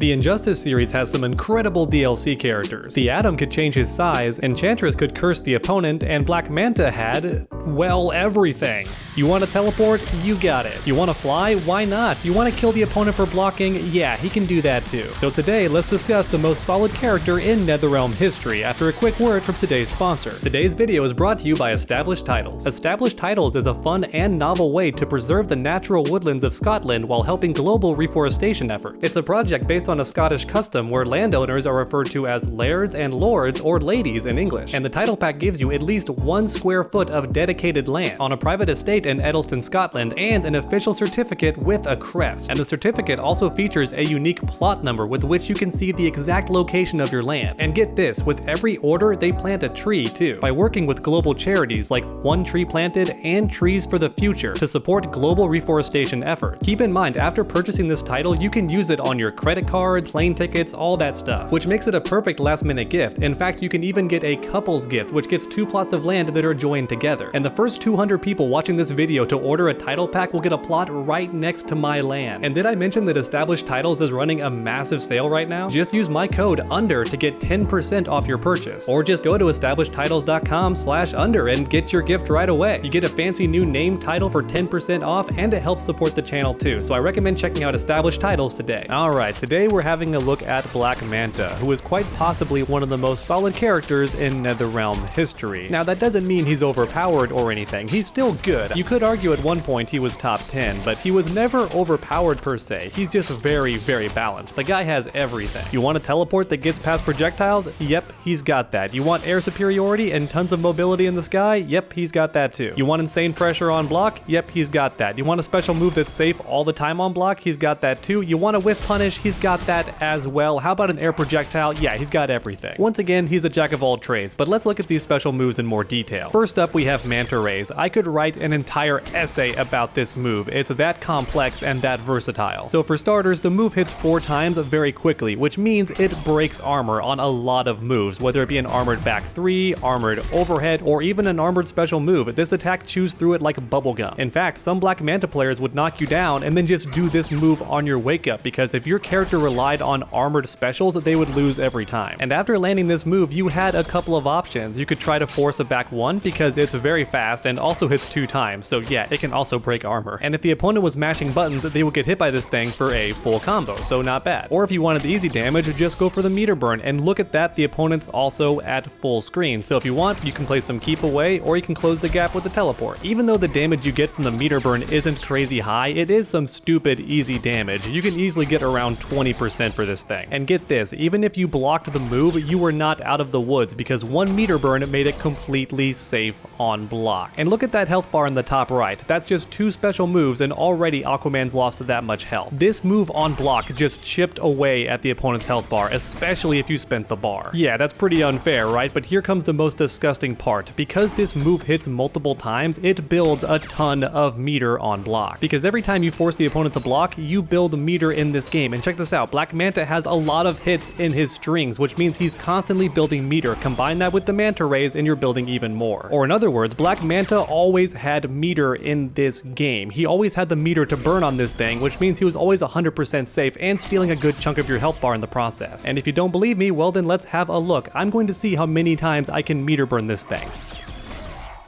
The Injustice series has some incredible DLC characters. The Atom could change his size, Enchantress could curse the opponent, and Black Manta had, well, everything. You want to teleport? You got it. You want to fly? Why not? You want to kill the opponent for blocking? Yeah, he can do that too. So today, let's discuss the most solid character in NetherRealm history after a quick word from today's sponsor. Today's video is brought to you by Established Titles. Established Titles is a fun and novel way to preserve the natural woodlands of Scotland while helping global reforestation efforts. It's a project based on a Scottish custom where landowners are referred to as lairds and lords, or ladies in English, and the title pack gives you at least 1 square foot of dedicated land on a private estate in Edelston, Scotland, and an official certificate with a crest. And the certificate also features a unique plot number with which you can see the exact location of your land. And get this, with every order they plant a tree too, by working with global charities like One Tree Planted and Trees for the Future to support global reforestation efforts. Keep in mind, after purchasing this title, you can use it on your credit card, plane tickets, all that stuff, which makes it a perfect last-minute gift. In fact, you can even get a couple's gift, which gets 2 plots of land that are joined together. And the first 200 people watching this video to order a title pack will get a plot right next to my land. And did I mention that Established Titles is running a massive sale right now? Just use my code UNDER to get 10% off your purchase, or just go to establishedtitles.com/under and get your gift right away. You get a fancy new name title for 10% off, and it helps support the channel too, so I recommend checking out Established Titles today. Alright, today we're having a look at Black Manta, who is quite possibly one of the most solid characters in NetherRealm history. Now that doesn't mean he's overpowered or anything, he's still good. You could argue at one point he was top 10, but he was never overpowered per se. He's just very, very balanced. The guy has everything. You want a teleport that gets past projectiles? Yep, he's got that. You want air superiority and tons of mobility in the sky? Yep, he's got that too. You want insane pressure on block? Yep, he's got that. You want a special move that's safe all the time on block? He's got that too. You want a whiff punish? He's got that as well. How about an air projectile? Yeah, he's got everything. Once again, he's a jack of all trades, but let's look at these special moves in more detail. First up, we have Manta Rays. I could write an entire essay about this move. It's that complex and that versatile. So for starters, the move hits 4 times very quickly, which means it breaks armor on a lot of moves, whether it be an armored back 3, armored overhead, or even an armored special move. This attack chews through it like bubblegum. In fact, some Black Manta players would knock you down and then just do this move on your wake up, because if your character relied on armored specials, they would lose every time. And after landing this move, you had a couple of options. You could try to force a back 1 because it's very fast and also hits 2 times, so yeah, it can also break armor. And if the opponent was mashing buttons, they would get hit by this thing for a full combo, so not bad. Or if you wanted the easy damage, just go for the meter burn, and look at that, the opponent's also at full screen. So if you want, you can play some keep away, or you can close the gap with the teleport. Even though the damage you get from the meter burn isn't crazy high, it is some stupid easy damage. You can easily get around 20% for this thing. And get this, even if you blocked the move, you were not out of the woods, because 1 meter burn made it completely safe on block. And look at that health bar in the top right. That's just 2 special moves, and already Aquaman's lost that much health. This move on block just chipped away at the opponent's health bar, especially if you spent the bar. Yeah, that's pretty unfair, right? But here comes the most disgusting part. Because this move hits multiple times, it builds a ton of meter on block. Because every time you force the opponent to block, you build meter in this game. And check this out, Black Manta has a lot of hits in his strings, which means he's constantly building meter. Combine that with the Manta Rays and you're building even more. Or in other words, Black Manta always had meter in this game. He always had the meter to burn on this thing, which means he was always 100% safe and stealing a good chunk of your health bar in the process. And if you don't believe me, well then let's have a look. I'm going to see how many times I can meter burn this thing.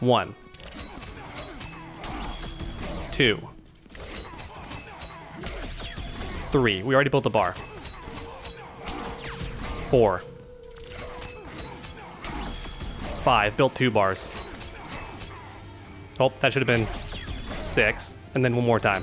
1, 2, 3. We already built the bar. 4, 5. Built 2 bars. Oh, that should have been 6. And then 1 more time.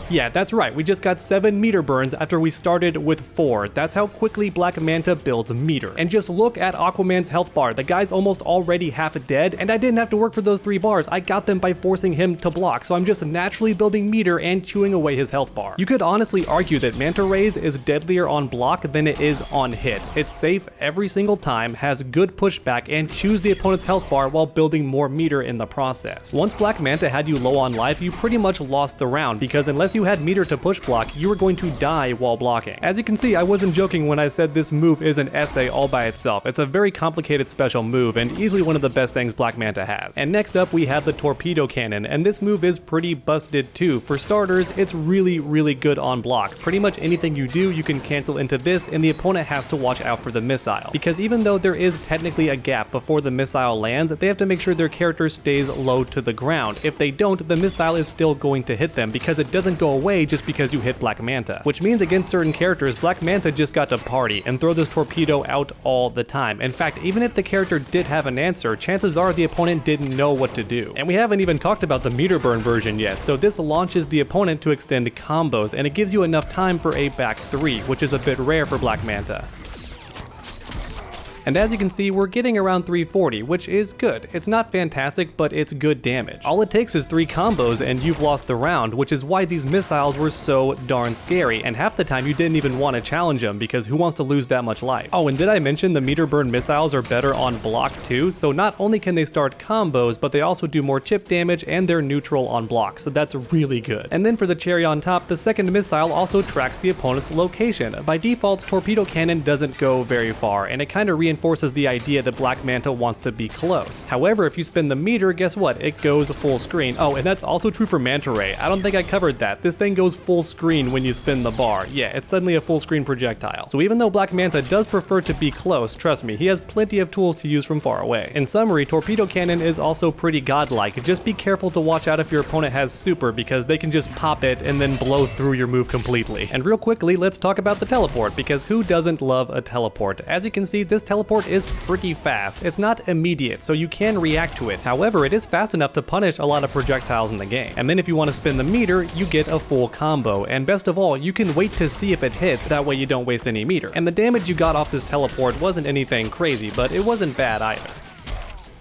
Yeah, that's right, we just got 7 meter burns after we started with 4. That's how quickly Black Manta builds meter. And just look at Aquaman's health bar. The guy's almost already half dead, and I didn't have to work for those 3 bars. I got them by forcing him to block, so I'm just naturally building meter and chewing away his health bar. You could honestly argue that Manta Rays is deadlier on block than it is on hit. It's safe every single time, has good pushback, and chews the opponent's health bar while building more meter in the process. Once Black Manta had you low on life, you pretty much lost the round, because unless you you had meter to push block, you were going to die while blocking. As you can see, I wasn't joking when I said this move is an essay all by itself. It's a very complicated special move and easily one of the best things Black Manta has. And next up we have the Torpedo Cannon, and this move is pretty busted too. For starters, it's really good on block. Pretty much anything you do, you can cancel into this, and the opponent has to watch out for the missile. Because even though there is technically a gap before the missile lands, they have to make sure their character stays low to the ground. If they don't, the missile is still going to hit them because it doesn't go away just because you hit Black Manta. Which means against certain characters, Black Manta just got to party and throw this torpedo out all the time. In fact, even if the character did have an answer, chances are the opponent didn't know what to do. And we haven't even talked about the meter burn version yet, so this launches the opponent to extend combos, and it gives you enough time for a back 3, which is a bit rare for Black Manta. And as you can see, we're getting around 340, which is good. It's not fantastic, but it's good damage. All it takes is 3 combos and you've lost the round, which is why these missiles were so darn scary, and half the time you didn't even want to challenge them because who wants to lose that much life? Oh, and did I mention the meter burn missiles are better on block too? So not only can they start combos, but they also do more chip damage and they're neutral on block, so that's really good. And then for the cherry on top, the second missile also tracks the opponent's location. By default, Torpedo Cannon doesn't go very far, and it kind of reinforces the idea that Black Manta wants to be close. However, if you spin the meter, guess what? It goes full screen. Oh, and that's also true for Manta Ray. I don't think I covered that. This thing goes full screen when you spin the bar. Yeah, it's suddenly a full screen projectile. So even though Black Manta does prefer to be close, trust me, he has plenty of tools to use from far away. In summary, Torpedo Cannon is also pretty godlike. Just be careful to watch out if your opponent has super, because they can just pop it and then blow through your move completely. And real quickly, let's talk about the teleport, because who doesn't love a teleport? As you can see, this teleport is pretty fast. It's not immediate, so you can react to it. However, it is fast enough to punish a lot of projectiles in the game. And then if you want to spin the meter, you get a full combo. And best of all, you can wait to see if it hits, that way you don't waste any meter. And the damage you got off this teleport wasn't anything crazy, but it wasn't bad either.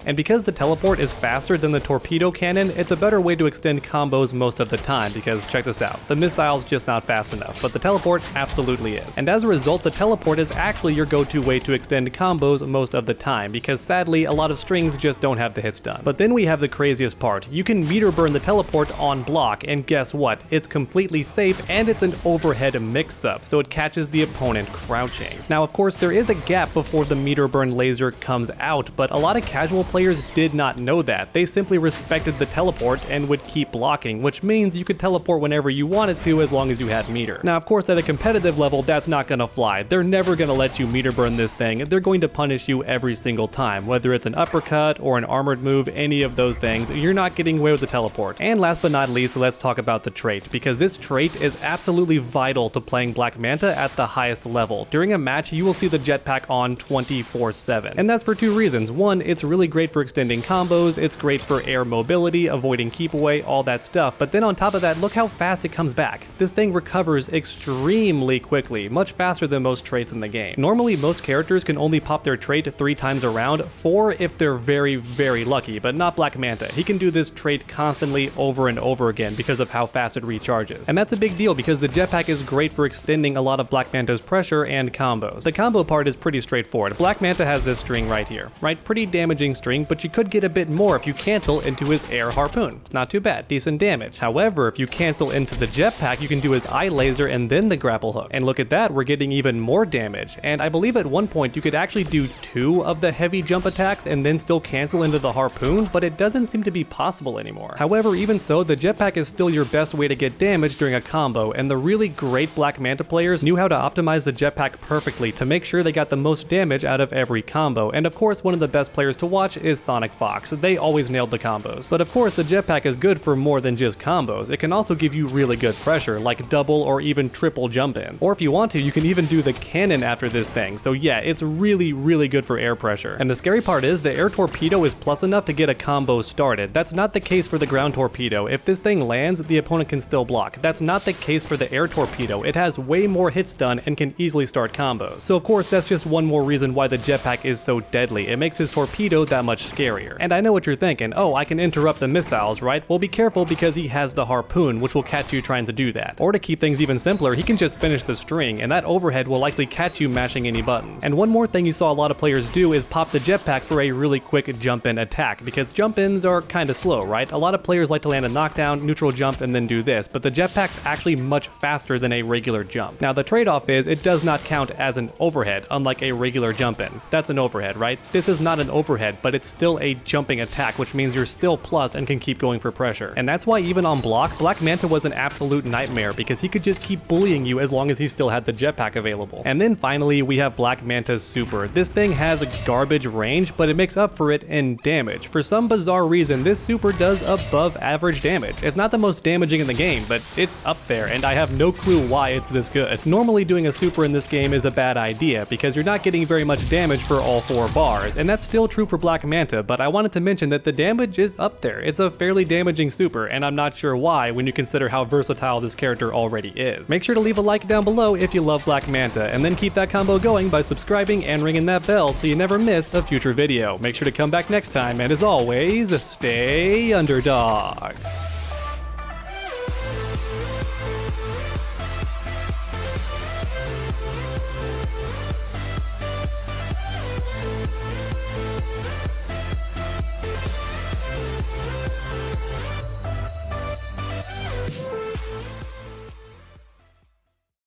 And because the teleport is faster than the Torpedo Cannon, it's a better way to extend combos most of the time, because check this out, the missile's just not fast enough, but the teleport absolutely is. And as a result, the teleport is actually your go-to way to extend combos most of the time, because sadly, a lot of strings just don't have the hits done. But then we have the craziest part. You can meter burn the teleport on block, and guess what? It's completely safe, and it's an overhead mix-up, so it catches the opponent crouching. Now, of course, there is a gap before the meter burn laser comes out, but a lot of casual players did not know that. They simply respected the teleport and would keep blocking, which means you could teleport whenever you wanted to as long as you had meter. Now, of course, at a competitive level, that's not gonna fly. They're never gonna let you meter burn this thing. They're going to punish you every single time, whether it's an uppercut or an armored move, any of those things, you're not getting away with the teleport. And last but not least, let's talk about the trait, because this trait is absolutely vital to playing Black Manta at the highest level. During a match, you will see the Jetpack on 24/7. And that's for 2 reasons. One, it's really great for extending combos, it's great for air mobility, avoiding keep away, all that stuff, but then on top of that, look how fast it comes back. This thing recovers extremely quickly, much faster than most traits in the game. Normally, most characters can only pop their trait 3 times a round, 4 if they're very lucky, but not Black Manta. He can do this trait constantly over and over again because of how fast it recharges. And that's a big deal because the Jetpack is great for extending a lot of Black Manta's pressure and combos. The combo part is pretty straightforward. Black Manta has this string right here, right? Pretty damaging string, but you could get a bit more if you cancel into his air harpoon. Not too bad, decent damage. However, if you cancel into the Jetpack, you can do his eye laser and then the grapple hook. And look at that, we're getting even more damage. And I believe at one point you could actually do 2 of the heavy jump attacks and then still cancel into the harpoon, but it doesn't seem to be possible anymore. However, even so, the Jetpack is still your best way to get damage during a combo, and the really great Black Manta players knew how to optimize the Jetpack perfectly to make sure they got the most damage out of every combo. And of course, one of the best players to watch is Sonic Fox. They always nailed the combos. But of course, the Jetpack is good for more than just combos. It can also give you really good pressure, like double or even triple jump-ins. Or if you want to, you can even do the cannon after this thing. So yeah, it's really good for air pressure. And the scary part is the air torpedo is plus enough to get a combo started. That's not the case for the ground torpedo. If this thing lands, the opponent can still block. That's not the case for the air torpedo. It has way more hits done and can easily start combos. So of course, that's just one more reason why the Jetpack is so deadly. It makes his torpedo that much scarier. And I know what you're thinking, oh, I can interrupt the missiles, right? Well, be careful because he has the harpoon, which will catch you trying to do that. Or to keep things even simpler, he can just finish the string, and that overhead will likely catch you mashing any buttons. And one more thing you saw a lot of players do is pop the jetpack for a really quick jump-in attack, because jump-ins are kinda slow, right? A lot of players like to land a knockdown, neutral jump, and then do this, but the jetpack's actually much faster than a regular jump. Now the trade-off is it does not count as an overhead, unlike a regular jump-in. That's an overhead, right? This is not an overhead, but it's still a jumping attack, which means you're still plus and can keep going for pressure. And that's why even on block, Black Manta was an absolute nightmare, because he could just keep bullying you as long as he still had the jetpack available. And then finally, we have Black Manta's super. This thing has a garbage range, but it makes up for it in damage. For some bizarre reason, this super does above average damage. It's not the most damaging in the game, but it's up there, and I have no clue why it's this good. Normally doing a super in this game is a bad idea, because you're not getting very much damage for all 4 bars, and that's still true for Black Manta, but I wanted to mention that the damage is up there. It's a fairly damaging super, and I'm not sure why when you consider how versatile this character already is. Make sure to leave a like down below if you love Black Manta, and then keep that combo going by subscribing and ringing that bell so you never miss a future video. Make sure to come back next time, and as always, stay underdogs.